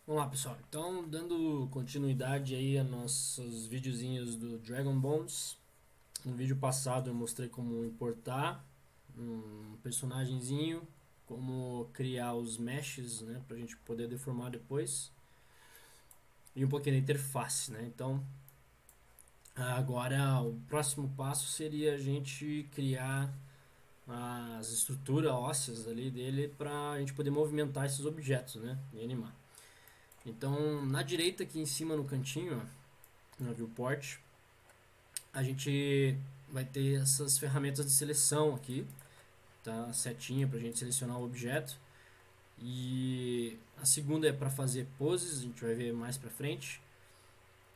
Vamos lá, pessoal. Então, dando continuidade aí a nossos videozinhos do Dragon Bones. No vídeo passado eu mostrei como importar um personagenzinho, como criar os meshes, né, pra gente poder deformar depois, e um pouquinho da interface, né? Então, agora o próximo passo seria a gente criar as estruturas ósseas ali dele para a gente poder movimentar esses objetos, né, e animar. Então, na direita aqui em cima no cantinho, ó, na viewport, a gente vai ter essas ferramentas de seleção aqui, tá? Setinha para a gente selecionar o objeto. E a segunda é para fazer poses, a gente vai ver mais para frente.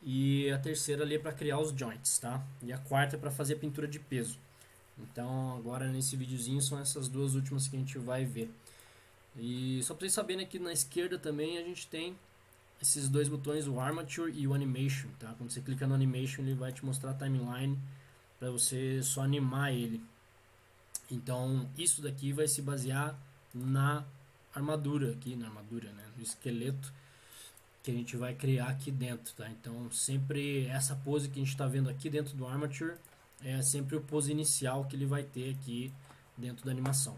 E a terceira ali é para criar os joints, tá? E a quarta é para fazer pintura de peso. Então agora nesse videozinho são essas duas últimas que a gente vai ver. E só para vocês saberem, aqui na esquerda também a gente tem esses dois botões, o Armature e o Animation, tá? Quando você clica no Animation ele vai te mostrar a timeline para você só animar ele. Então isso daqui vai se basear na armadura aqui, na armadura, né? No esqueleto que a gente vai criar aqui dentro, tá? Então sempre essa pose que a gente está vendo aqui dentro do Armature é sempre o pose inicial que ele vai ter aqui dentro da animação.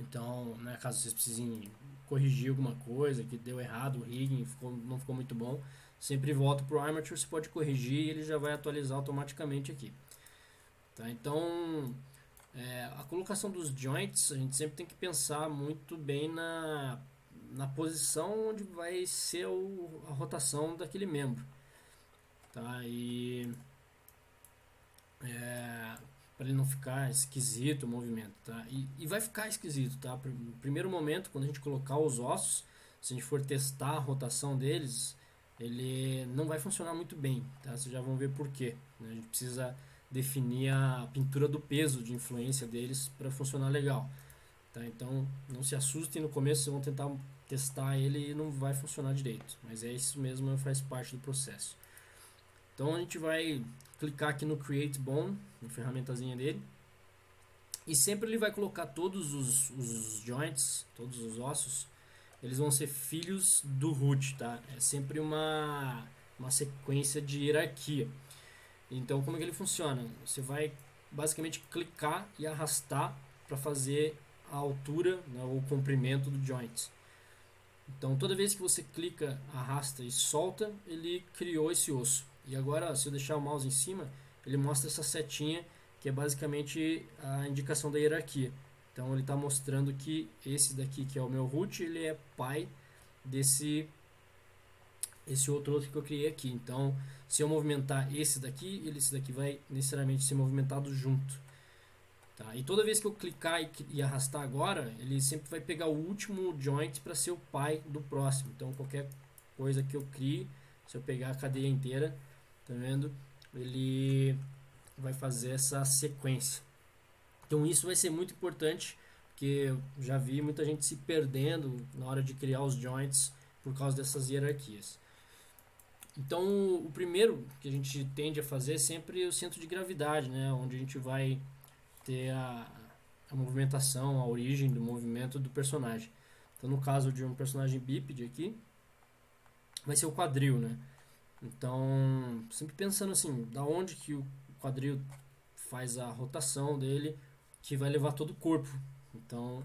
Então, né, caso vocês precisem corrigir alguma coisa que deu errado, o rigging não ficou muito bom, sempre volta para o Armature, você pode corrigir e ele já vai atualizar automaticamente aqui. Tá? Então, a colocação dos joints, a gente sempre tem que pensar muito bem na posição onde vai ser a rotação daquele membro. Tá? E para ele não ficar esquisito o movimento, tá? E vai ficar esquisito, tá? No primeiro momento, quando a gente colocar os ossos, se a gente for testar a rotação deles, ele não vai funcionar muito bem, tá? Vocês já vão ver por quê, né? A gente precisa definir a pintura do peso de influência deles para funcionar legal, tá? Então não se assustem no começo, vocês vão tentar testar ele e não vai funcionar direito, mas é isso mesmo, faz parte do processo. Então a gente vai clicar aqui no Create Bone, na ferramentazinha dele, e sempre ele vai colocar todos os joints, todos os ossos, eles vão ser filhos do root, tá? É sempre uma sequência de hierarquia. Então como é que ele funciona? Você vai basicamente clicar e arrastar para fazer a altura, né, ou o comprimento do joint. Então toda vez que você clica, arrasta e solta, ele criou esse osso. E agora, se eu deixar o mouse em cima, ele mostra essa setinha que é basicamente a indicação da hierarquia. Então ele está mostrando que esse daqui, que é o meu root, ele é pai desse esse outro que eu criei aqui. Então, se eu movimentar esse daqui vai necessariamente ser movimentado junto. Tá? E toda vez que eu clicar e arrastar agora, ele sempre vai pegar o último joint para ser o pai do próximo. Então qualquer coisa que eu crie, se eu pegar a cadeia inteira, tá vendo? Ele vai fazer essa sequência. Então isso vai ser muito importante, porque eu já vi muita gente se perdendo na hora de criar os joints por causa dessas hierarquias. Então o primeiro que a gente tende a fazer é sempre o centro de gravidade, né? Onde a gente vai ter a movimentação, a origem do movimento do personagem. Então, no caso de um personagem bípede aqui, vai ser o quadril, né? Então, sempre pensando assim, da onde que o quadril faz a rotação dele, que vai levar todo o corpo. Então,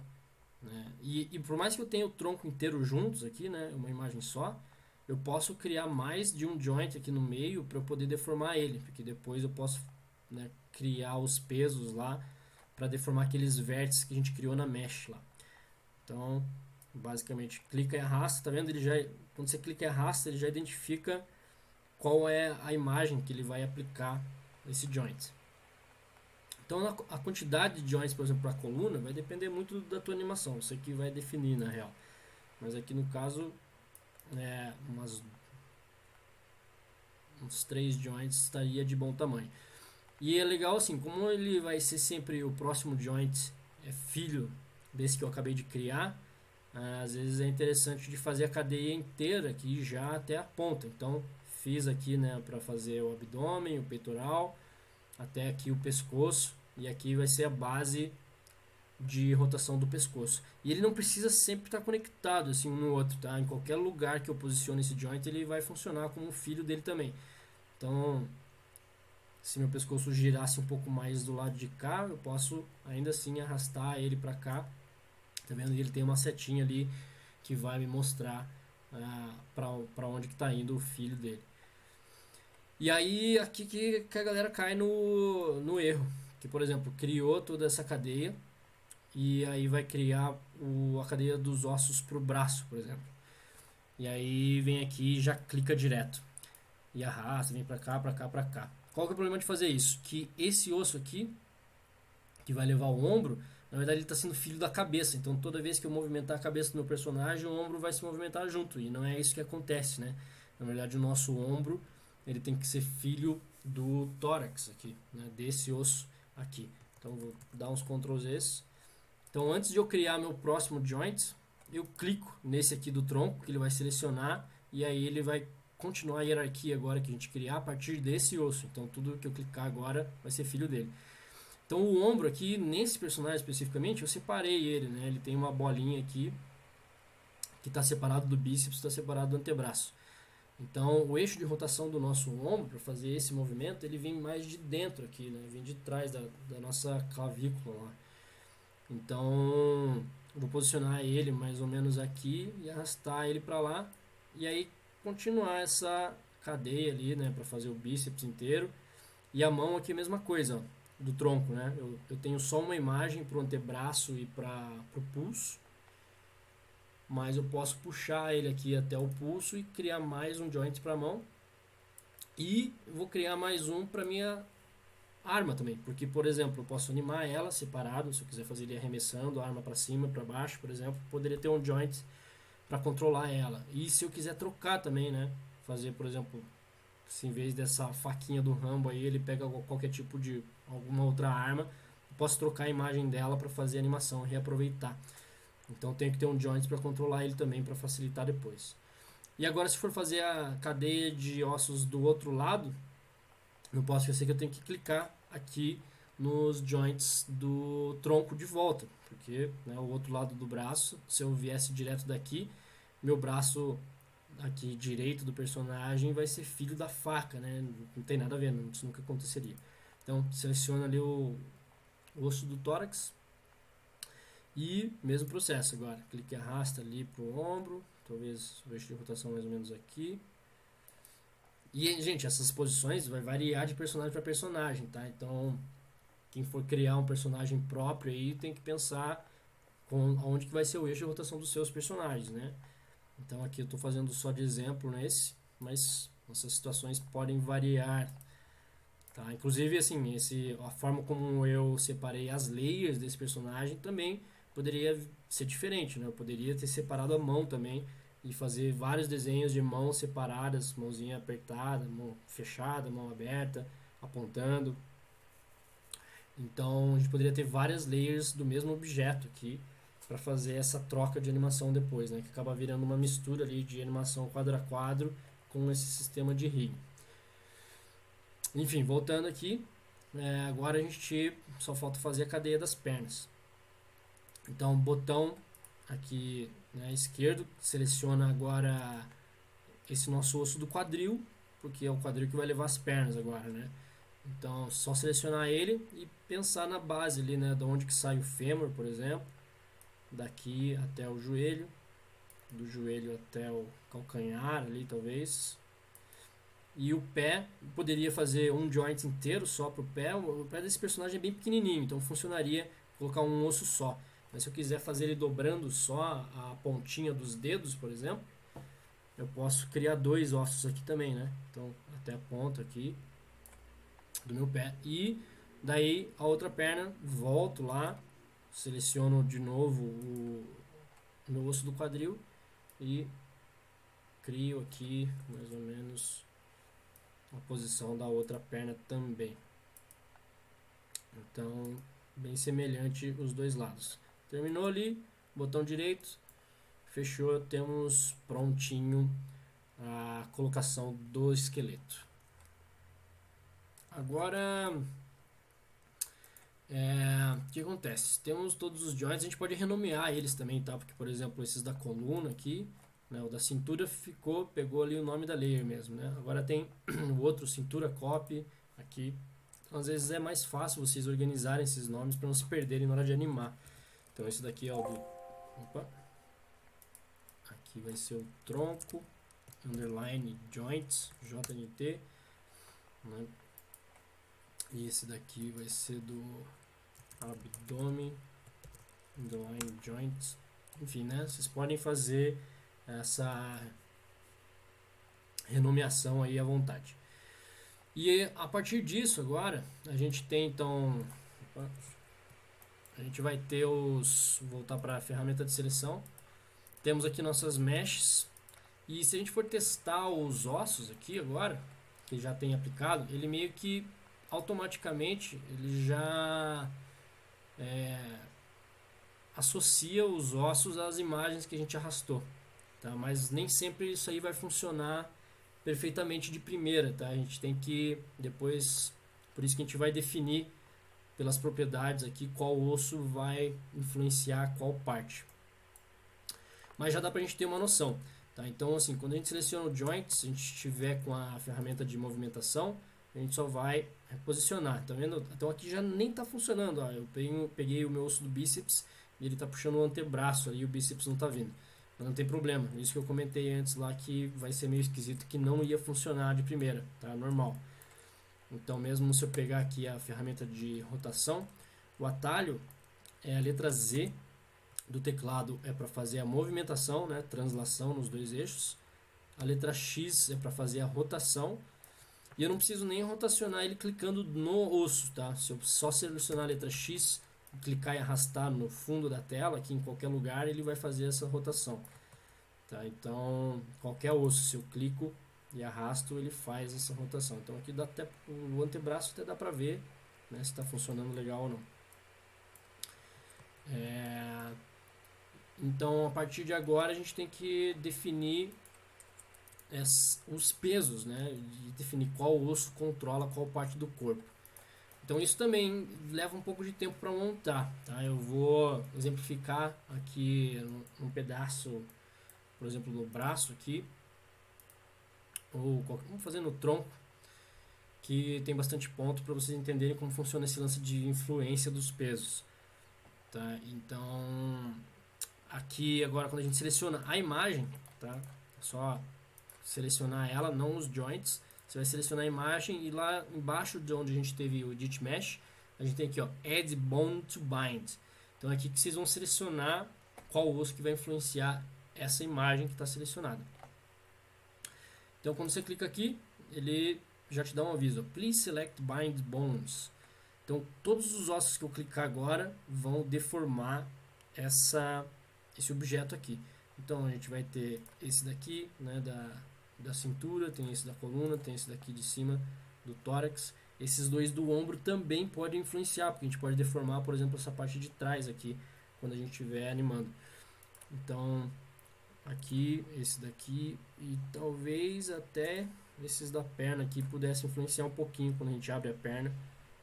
né? E por mais que eu tenha o tronco inteiro juntos aqui, né, uma imagem só, eu posso criar mais de um joint aqui no meio para eu poder deformar ele, porque depois eu posso, né, criar os pesos lá para deformar aqueles vértices que a gente criou na mesh lá. Então, basicamente, clica e arrasta, tá vendo? Ele já, quando você clica e arrasta, ele já identifica qual é a imagem que ele vai aplicar nesse joint. Então, a quantidade de joints, por exemplo, para a coluna, vai depender muito da tua animação. Isso aqui vai definir, na real. Mas aqui no caso, uns 3 joints estaria de bom tamanho. E é legal assim, como ele vai ser sempre o próximo joint, é filho desse que eu acabei de criar, às vezes é interessante de fazer a cadeia inteira aqui já até a ponta. Então fiz aqui, né, para fazer o abdômen, o peitoral, até aqui o pescoço, e aqui vai ser a base de rotação do pescoço. E ele não precisa sempre estar conectado assim um no outro, tá? Em qualquer lugar que eu posicione esse joint, ele vai funcionar como um filho dele também. Então, se meu pescoço girasse um pouco mais do lado de cá, eu posso ainda assim arrastar ele para cá. Tá vendo? Ele tem uma setinha ali que vai me mostrar para onde que tá indo o filho dele. E aí aqui que a galera cai no erro. Que, por exemplo, criou toda essa cadeia e aí vai criar a cadeia dos ossos pro braço, por exemplo. E aí vem aqui e já clica direto. E arrasta, vem pra cá, pra cá, pra cá. Qual que é o problema de fazer isso? Que esse osso aqui, que vai levar o ombro, na verdade ele está sendo filho da cabeça. Então toda vez que eu movimentar a cabeça do meu personagem, o ombro vai se movimentar junto. E não é isso que acontece, né? Na verdade o nosso ombro, ele tem que ser filho do tórax aqui, né? Desse osso aqui. Então vou dar uns Ctrl S. Então antes de eu criar meu próximo joint, eu clico nesse aqui do tronco, que ele vai selecionar, e aí ele vai continuar a hierarquia agora que a gente criar a partir desse osso. Então tudo que eu clicar agora vai ser filho dele. Então o ombro aqui, nesse personagem especificamente, eu separei ele, né? Ele tem uma bolinha aqui que está separado do bíceps, está separado do antebraço. Então o eixo de rotação do nosso ombro, para fazer esse movimento, ele vem mais de dentro aqui, né? Vem de trás da nossa clavícula lá. Então vou posicionar ele mais ou menos aqui e arrastar ele para lá. E aí continuar essa cadeia ali, né? Para fazer o bíceps inteiro. E a mão aqui a mesma coisa, ó, do tronco, né? Eu tenho só uma imagem para o antebraço e para o pulso, mas eu posso puxar ele aqui até o pulso e criar mais um joint para a mão. E vou criar mais um para minha arma também, porque, por exemplo, eu posso animar ela separado, se eu quiser fazer ele arremessando a arma para cima, para baixo, por exemplo, poderia ter um joint para controlar ela. E se eu quiser trocar também, né? Fazer, por exemplo, se em vez dessa faquinha do Rambo aí ele pega qualquer tipo de alguma outra arma, eu posso trocar a imagem dela para fazer a animação, reaproveitar. Então tenho que ter um joint para controlar ele também para facilitar depois. E agora se for fazer a cadeia de ossos do outro lado, não posso esquecer que eu tenho que clicar aqui nos joints do tronco de volta, porque, né, o outro lado do braço, se eu viesse direto daqui, meu braço aqui direito do personagem vai ser filho da faca, né? Não tem nada a ver, isso nunca aconteceria. Então seleciona ali o osso do tórax e mesmo processo agora. Clique e arrasta ali pro ombro, talvez o eixo de rotação mais ou menos aqui. E, gente, essas posições vai variar de personagem para personagem, tá? Então, quem for criar um personagem próprio aí tem que pensar onde que vai ser o eixo de rotação dos seus personagens, né? Então aqui eu estou fazendo só de exemplo nesse, mas essas situações podem variar, tá? Inclusive, assim, a forma como eu separei as layers desse personagem também poderia ser diferente, né? Eu poderia ter separado a mão também e fazer vários desenhos de mãos separadas, mãozinha apertada, mão fechada, mão aberta, apontando. Então a gente poderia ter várias layers do mesmo objeto aqui para fazer essa troca de animação depois, né? Que acaba virando uma mistura ali de animação quadro a quadro com esse sistema de rig. Enfim, voltando aqui, agora a gente só falta fazer a cadeia das pernas. Então, botão aqui, né, esquerdo, seleciona agora esse nosso osso do quadril, porque é o quadril que vai levar as pernas agora, né? Então, só selecionar ele e pensar na base ali, né, de onde que sai o fêmur, por exemplo, daqui até o joelho, do joelho até o calcanhar ali, talvez. E o pé, poderia fazer um joint inteiro só pro pé. O pé desse personagem é bem pequenininho, então funcionaria colocar um osso só. Mas se eu quiser fazer ele dobrando só a pontinha dos dedos, por exemplo, eu posso criar dois ossos aqui também, né? Então, até a ponta aqui do meu pé. E daí a outra perna, volto lá, seleciono de novo o meu osso do quadril e crio aqui mais ou menos a posição da outra perna também. Então, bem semelhante os dois lados. Terminou ali, botão direito, fechou, temos prontinho a colocação do esqueleto. Agora, O que acontece? Temos todos os joints, a gente pode renomear eles também, tá? Porque, por exemplo, esses da coluna aqui, né? O da cintura pegou ali o nome da layer mesmo, né? Agora tem o outro, cintura copy, aqui. Então, às vezes é mais fácil vocês organizarem esses nomes para não se perderem na hora de animar. Então, esse daqui é o do... Opa! Aqui vai ser o tronco, underline joints, JNT, né? E esse daqui vai ser do abdômen, underline joints. Enfim, né? Vocês podem fazer essa renomeação aí à vontade. E a partir disso agora, a gente tem então... A gente vai ter os... Voltar para a ferramenta de seleção. Temos aqui nossas meshes. E se a gente for testar os ossos aqui agora, que já tem aplicado, ele meio que automaticamente ele já associa os ossos às imagens que a gente arrastou, tá? Mas nem sempre isso aí vai funcionar perfeitamente de primeira, tá? A gente tem que depois, por isso que a gente vai definir pelas propriedades aqui qual osso vai influenciar qual parte. Mas já dá pra gente ter uma noção, tá? Então assim, quando a gente seleciona o joint, se a gente estiver com a ferramenta de movimentação, a gente só vai reposicionar, tá vendo? Então aqui já nem está funcionando, ó. Eu peguei o meu osso do bíceps e ele está puxando o antebraço ali, o bíceps não está vindo. Mas não tem problema, isso que eu comentei antes lá que vai ser meio esquisito, que não ia funcionar de primeira, tá? Normal. Então mesmo se eu pegar aqui a ferramenta de rotação, o atalho é a letra Z do teclado, é para fazer a movimentação, né? Translação nos dois eixos. A letra X é para fazer a rotação. E eu não preciso nem rotacionar ele clicando no osso, tá? Se eu só selecionar a letra X, clicar e arrastar no fundo da tela, aqui em qualquer lugar, ele vai fazer essa rotação, tá? Então, qualquer osso, se eu clico e arrasto, ele faz essa rotação. Então, aqui dá até o antebraço até dá pra ver, né, se está funcionando legal ou não. Então, a partir de agora, a gente tem que definir os pesos, né, de definir qual osso controla qual parte do corpo. Então isso também leva um pouco de tempo para montar, tá? Eu vou exemplificar aqui um pedaço, por exemplo, no braço aqui, ou vamos fazer no tronco, que tem bastante ponto para vocês entenderem como funciona esse lance de influência dos pesos, tá? Então aqui agora quando a gente seleciona a imagem, tá? Só selecionar ela, não os joints. Você vai selecionar a imagem e lá embaixo de onde a gente teve o Edit Mesh, a gente tem aqui, ó, Add Bone to Bind. Então é aqui que vocês vão selecionar qual osso que vai influenciar essa imagem que está selecionada. Então quando você clica aqui, ele já te dá um aviso, Please Select Bind Bones. Então todos os ossos que eu clicar agora vão deformar esse objeto aqui. Então a gente vai ter esse daqui, né, da cintura, tem esse da coluna, tem esse daqui de cima do tórax. Esses dois do ombro também podem influenciar, porque a gente pode deformar, por exemplo, essa parte de trás aqui, quando a gente estiver animando. Então, aqui, esse daqui e talvez até esses da perna aqui pudessem influenciar um pouquinho quando a gente abre a perna.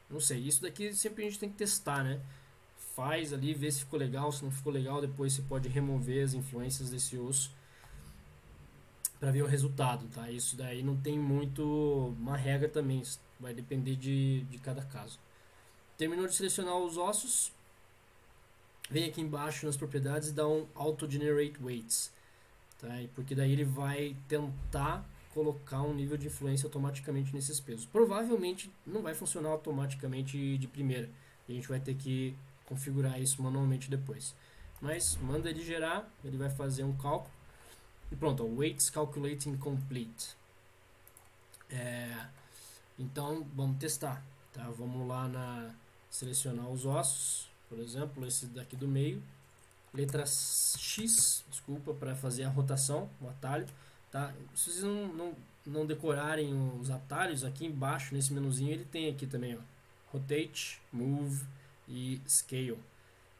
Não sei, isso daqui sempre a gente tem que testar, né? Faz ali, vê se ficou legal, se não ficou legal, depois você pode remover as influências desse osso para ver o resultado, tá? Isso daí não tem muito uma regra também, vai depender de cada caso. Terminou de selecionar os ossos, vem aqui embaixo nas propriedades e dá um Auto Generate Weights, tá? Porque daí ele vai tentar colocar um nível de influência automaticamente nesses pesos. Provavelmente não vai funcionar automaticamente de primeira, a gente vai ter que configurar isso manualmente depois. Mas manda ele gerar, ele vai fazer um cálculo. E pronto, ó, weights calculating complete. Então vamos testar, tá? Vamos lá selecionar os ossos, por exemplo, esse daqui do meio, letra X, desculpa, para fazer a rotação, o atalho, tá? Se vocês não decorarem os atalhos, aqui embaixo nesse menuzinho ele tem aqui também, ó, rotate, move e scale.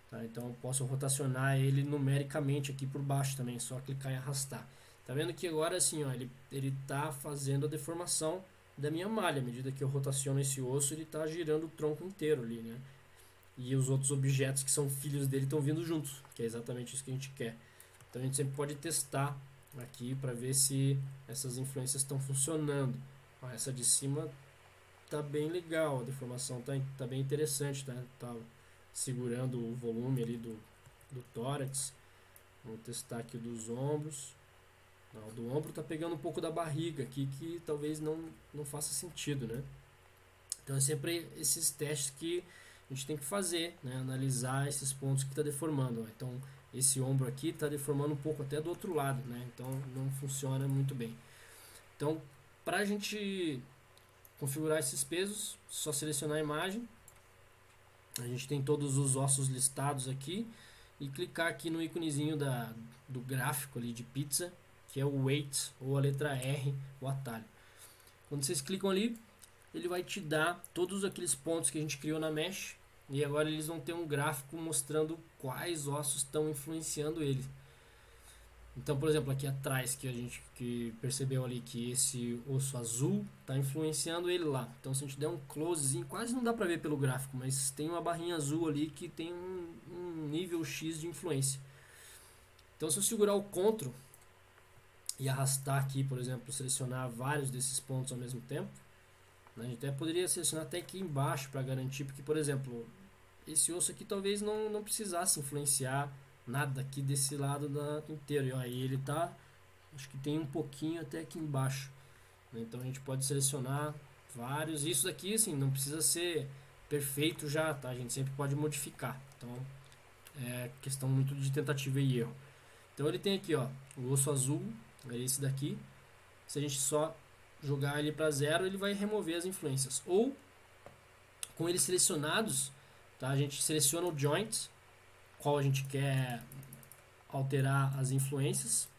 Tá? Então eu posso rotacionar ele numericamente aqui por baixo também, só clicar e arrastar. Tá vendo que agora assim, ó, ele tá fazendo a deformação da minha malha. À medida que eu rotaciono esse osso, ele tá girando o tronco inteiro ali, né? e os outros objetos que são filhos dele estão vindo juntos, que é exatamente isso que a gente quer. Então a gente sempre pode testar aqui para ver se essas influências estão funcionando. Ó, essa de cima tá bem legal, a deformação tá bem interessante, tá segurando o volume ali do tórax. Vamos testar aqui o dos ombros. Não, o do ombro tá pegando um pouco da barriga aqui, que talvez não faça sentido, né? Então é sempre esses testes que a gente tem que fazer, né? Analisar esses pontos que está deformando. Ó. Então esse ombro aqui está deformando um pouco até do outro lado, né? Então não funciona muito bem. Então, para a gente configurar esses pesos, só selecionar a imagem. A gente tem todos os ossos listados aqui e clicar aqui no íconezinho do gráfico ali de pizza, que é o weight ou a letra R, o atalho. Quando vocês clicam ali, ele vai te dar todos aqueles pontos que a gente criou na mesh e agora eles vão ter um gráfico mostrando quais ossos estão influenciando ele. Então, por exemplo, aqui atrás que a gente que percebeu ali que esse osso azul está influenciando ele lá. Então, se a gente der um closezinho, quase não dá para ver pelo gráfico, mas tem uma barrinha azul ali que tem um nível X de influência. Então, se eu segurar o Ctrl e arrastar aqui, por exemplo, selecionar vários desses pontos ao mesmo tempo, né, a gente até poderia selecionar até aqui embaixo para garantir, porque, por exemplo, esse osso aqui talvez não precisasse influenciar nada aqui desse lado inteiro. E aí ele tá, acho que tem um pouquinho até aqui embaixo. Então a gente pode selecionar vários. Isso daqui, assim, não precisa ser perfeito já, tá? A gente sempre pode modificar. Então é questão muito de tentativa e erro. Então ele tem aqui, ó, o osso azul, é esse daqui. Se a gente só jogar ele para zero, ele vai remover as influências. Ou com eles selecionados, tá? A gente seleciona o joint, qual a gente quer alterar as influências.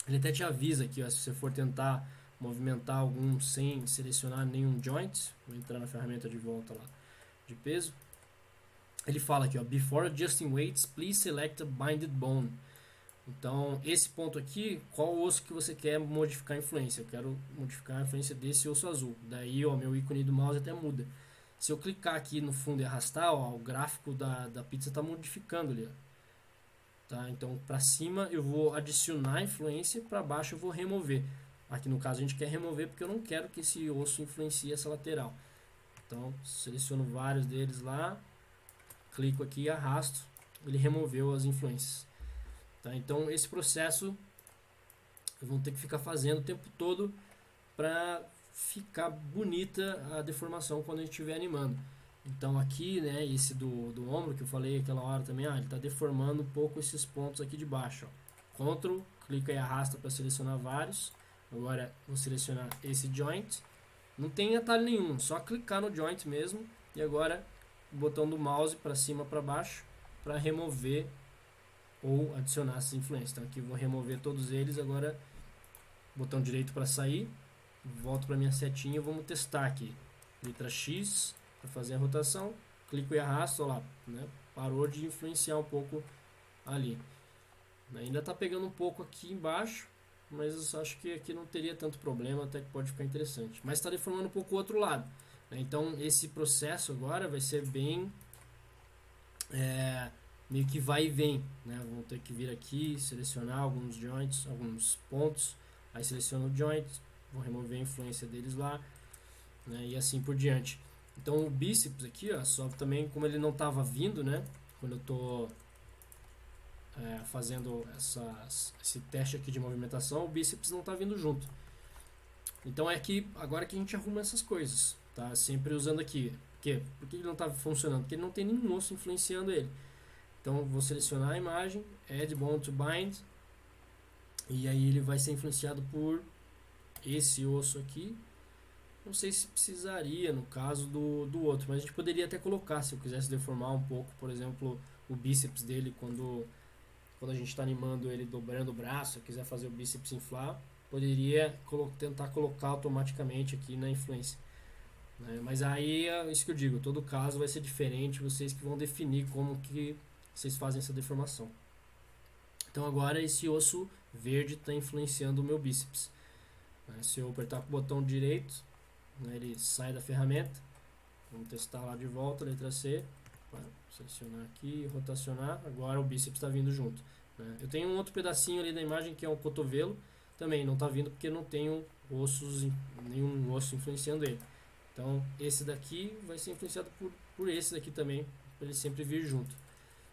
Ele até te avisa aqui, ó, se você for tentar movimentar algum sem selecionar nenhum joint, vou entrar na ferramenta de volta lá de peso. Ele fala aqui, ó, before adjusting weights, please select a binded bone. Então, esse ponto aqui, qual osso que você quer modificar a influência? Eu quero modificar a influência desse osso azul. Daí, ó, meu ícone do mouse até muda. Se eu clicar aqui no fundo e arrastar, ó, o gráfico da pizza está modificando ali. Ó. Tá? Então, para cima eu vou adicionar influência, para baixo eu vou remover. Aqui no caso a gente quer remover porque eu não quero que esse osso influencie essa lateral. Então, seleciono vários deles lá, clico aqui e arrasto. Ele removeu as influências. Tá? Então, esse processo eu vou ter que ficar fazendo o tempo todo para ficar bonita a deformação quando a gente estiver animando. Então aqui, né, esse do ombro que eu falei aquela hora também, ele está deformando um pouco esses pontos aqui de baixo. Ó. Ctrl, clica e arrasta para selecionar vários. Agora vou selecionar esse joint. Não tem atalho nenhum, só clicar no joint mesmo. E agora o botão do mouse para cima para baixo para remover ou adicionar essas influências. Então aqui eu vou remover todos eles, agora botão direito para sair. Volto para minha setinha e vamos testar aqui. Letra X para fazer a rotação. Clico e arrasto, ó lá, né? Parou de influenciar um pouco ali. Ainda está pegando um pouco aqui embaixo, mas acho que aqui não teria tanto problema, até que pode ficar interessante. Mas está deformando um pouco o outro lado. Né? Então esse processo agora vai ser bem meio que vai e vem. Né? Vamos ter que vir aqui, selecionar alguns joints, alguns pontos. Aí seleciono o joint, vou remover a influência deles lá, né, e assim por diante. Então o bíceps aqui, ó, só também como ele não estava vindo, né, quando eu estou fazendo esse teste aqui de movimentação, o bíceps não está vindo junto. Então é aqui agora que a gente arruma essas coisas, tá? Sempre usando aqui. Por que ele não está funcionando? Porque ele não tem nenhum osso influenciando ele. Então vou selecionar a imagem, Add Bone to Bind, e aí ele vai ser influenciado por esse osso aqui. Não sei se precisaria no caso do outro, mas a gente poderia até colocar, se eu quisesse deformar um pouco, por exemplo, o bíceps dele quando a gente está animando ele dobrando o braço, se eu quiser fazer o bíceps inflar, poderia tentar colocar automaticamente aqui na influência. Né? Mas aí é isso que eu digo, todo caso vai ser diferente, vocês que vão definir como que vocês fazem essa deformação. Então agora esse osso verde está influenciando o meu bíceps. Se eu apertar com o botão direito, né, ele sai da ferramenta. Vamos testar lá de volta, letra C. Selecionar aqui, rotacionar. Agora o bíceps está vindo junto, né? Eu tenho um outro pedacinho ali da imagem que é o cotovelo. Também não está vindo porque não tenho nenhum osso influenciando ele. Então esse daqui vai ser influenciado por esse daqui também, para ele sempre vir junto.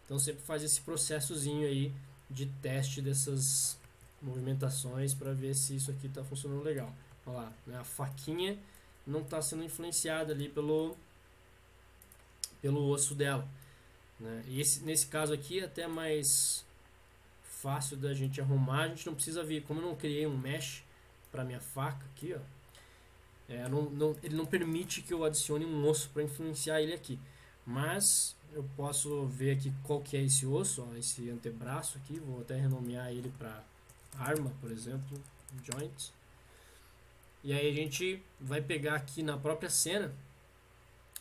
Então sempre faz esse processozinho aí de teste dessas movimentações para ver se isso aqui está funcionando legal. Olha lá, né? A faquinha não está sendo influenciada ali pelo osso dela, né? E nesse caso aqui é até mais fácil da gente arrumar. A gente não precisa vir, como eu não criei um mesh para minha faca aqui, ó, ele não permite que eu adicione um osso para influenciar ele aqui, mas eu posso ver aqui qual que é esse osso, ó, esse antebraço aqui. Vou até renomear ele para arma, por exemplo, joint. E aí a gente vai pegar aqui na própria cena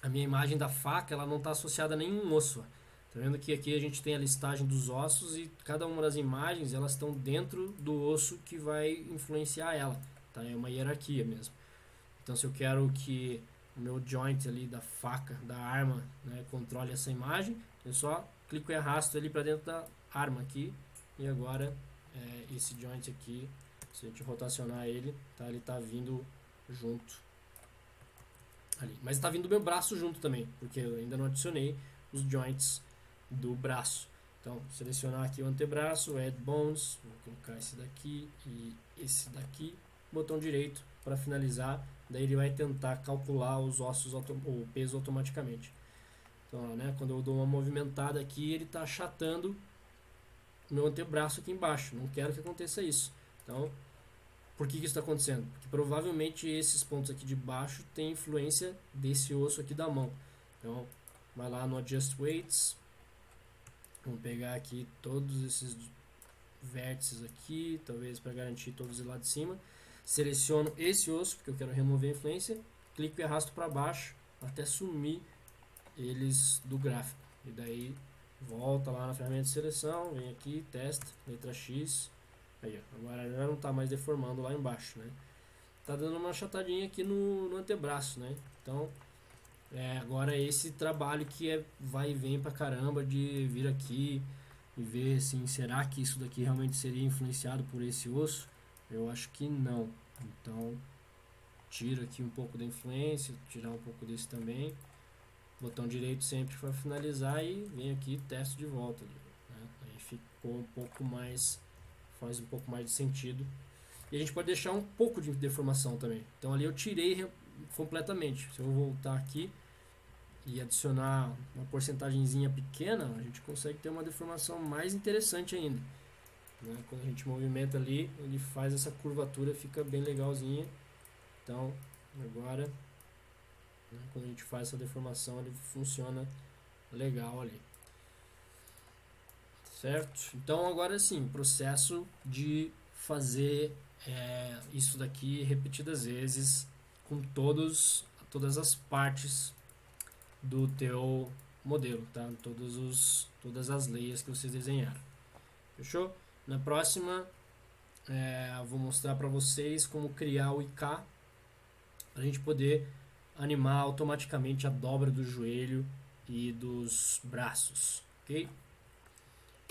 a minha imagem da faca, ela não está associada a nenhum osso. Tá vendo que aqui a gente tem a listagem dos ossos e cada uma das imagens elas estão dentro do osso que vai influenciar ela, tá? É uma hierarquia mesmo. Então se eu quero que o meu joint ali da faca, da arma, né, controle essa imagem, eu só clico e arrasto ele para dentro da arma aqui. E agora esse joint aqui, se a gente rotacionar ele, tá, ele está vindo junto ali. Mas está vindo o meu braço junto também, porque eu ainda não adicionei os joints do braço. Então, selecionar aqui o antebraço, Add Bones, vou colocar esse daqui e esse daqui, botão direito para finalizar. Daí ele vai tentar calcular os ossos, o peso automaticamente. Então, né, quando eu dou uma movimentada aqui, ele está achatando o meu antebraço aqui embaixo. Não quero que aconteça isso. Então, por que isso está acontecendo? Porque provavelmente esses pontos aqui de baixo têm influência desse osso aqui da mão. Então, vai lá no Adjust Weights. Vamos pegar aqui todos esses vértices aqui, talvez para garantir todos lá de cima. Seleciono esse osso, porque eu quero remover a influência. Clico e arrasto para baixo até sumir eles do gráfico. E daí, volta lá na ferramenta de seleção, vem aqui, testa, letra X. Aí, ó, agora já não está mais deformando lá embaixo, né? Tá dando uma achatadinha aqui no antebraço, né? Então, agora esse trabalho que vai e vem pra caramba de vir aqui e ver assim, será que isso daqui realmente seria influenciado por esse osso? Eu acho que não. Então, tira aqui um pouco da influência, tirar um pouco desse também. Botão direito sempre para finalizar e vem aqui e testo de volta, né? Aí ficou um pouco mais, faz um pouco mais de sentido. E a gente pode deixar um pouco de deformação também. Então ali eu tirei completamente. Se eu voltar aqui e adicionar uma porcentagemzinha pequena, a gente consegue ter uma deformação mais interessante ainda, né? Quando a gente movimenta ali, ele faz essa curvatura, fica bem legalzinha. Então agora, né, quando a gente faz essa deformação, ele funciona legal ali, certo? Então agora sim, processo de fazer isso daqui repetidas vezes com todas as partes do teu modelo, tá? Todas as layers que vocês desenharam. Fechou? Na próxima, vou mostrar para vocês como criar o IK para a gente poder animar automaticamente a dobra do joelho e dos braços, ok?